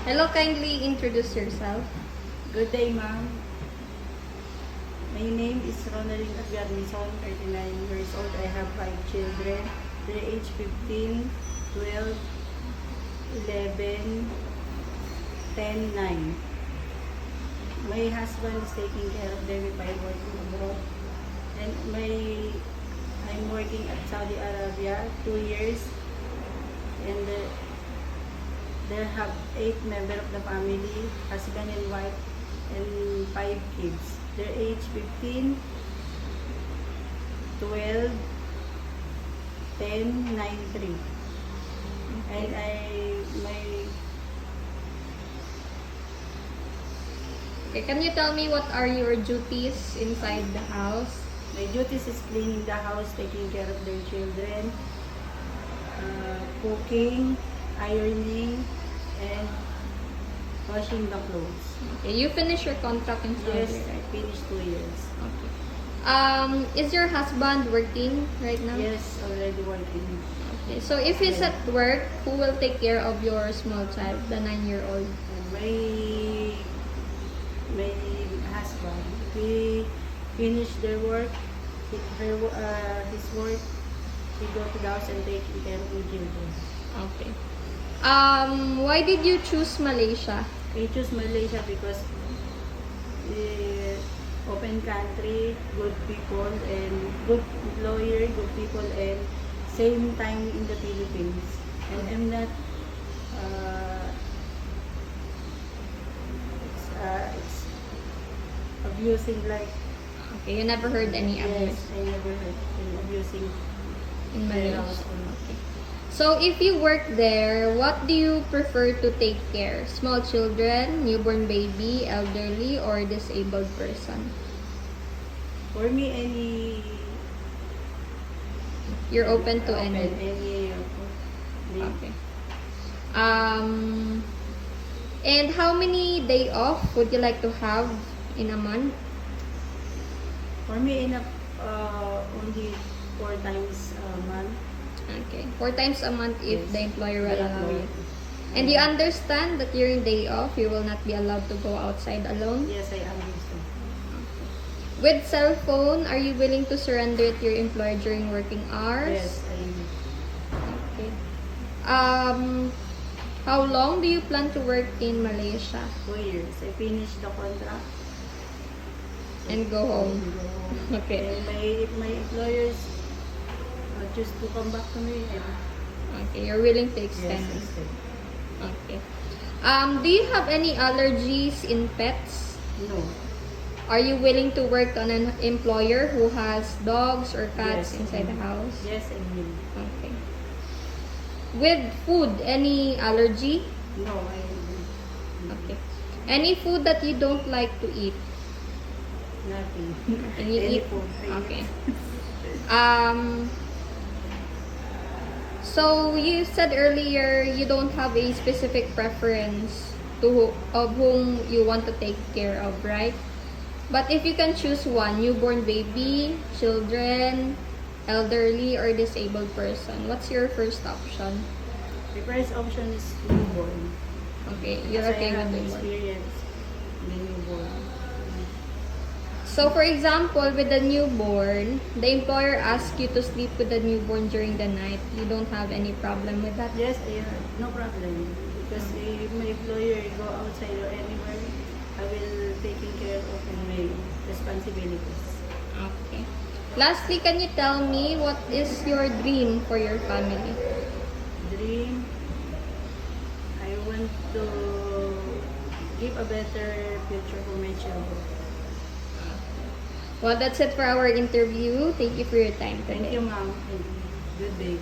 Hello, kindly introduce yourself. Good day, ma'am. My name is Ronaldine Agarnison, 39 years old. I have 5 children. Their age 15, 12, 11, 10, 9. My husband is taking care of them if I work abroad. And I'm working at Saudi Arabia 2 years. And they have 8 members of the family, husband and wife, and 5 kids. Their age 15, 12, 10, 9, 3. And Okay, can you tell me what are your duties inside the house? my duties is cleaning the house, taking care of their children, cooking, ironing, and washing the clothes. Okay, you finish your contract in Saudi, Yes, I right? finished 2 years. Okay. Is your husband working right now? Yes, already working. Okay, so if he's at work, who will take care of your small child, the 9-year-old? And my husband, he finished their work, his work, he go to the house and take care of the children. Okay. Why did you choose Malaysia? I choose Malaysia because open country, good people, and good employer, good people, and same time in the Philippines. And I'm not it's abusing like Okay, you never heard any yes, abuse I never heard in abusing in their Malaysia. house. Okay. So if you work there, what do you prefer to take care? Small children, newborn baby, elderly, or disabled person? For me, any You're open to open, any. any Okay. And how many day off would you like to have in a month? for me, enough only 4 times a month. Okay. 4 times a month if Yes. the employer will The allow you. employer. And you understand that during day off, you will not be allowed to go outside alone? Yes, I understand. With cell phone, are you willing to surrender it to your employer during working hours? Yes, Okay. How long do you plan to work in Malaysia 2 years. I finished the contract. and go home? And go home. Okay. And if my employers choose to come back to me, Okay, you're willing to yes, extend I it. stay. Okay. Do you have any allergies in pets? No. Are you willing to work on an employer who has dogs or cats Yes, inside the house? Yes, I will. Okay. With food, any allergy? No, I will. Okay. Any food that you don't like to eat? Nothing. Can you Any eat? food. I Okay. eat. So you said earlier you don't have a specific preference of whom you want to take care of, right? But if you can choose one, newborn baby, children, elderly, or disabled person, what's your first option? The first option is newborn. Okay, you're Because okay I have with newborn. experience in the newborn. So for example, with the newborn, the employer asks you to sleep with the newborn during the night. You don't have any problem with that? Yes, no problem. Because if my employer go outside or anywhere, I will taking care of my responsibilities. Okay. Lastly, can you tell me what is your dream for your family? Dream, I want to give a better future for my children. Well, that's it for our interview. Thank you for your time today. Thank you, ma'am. Good day.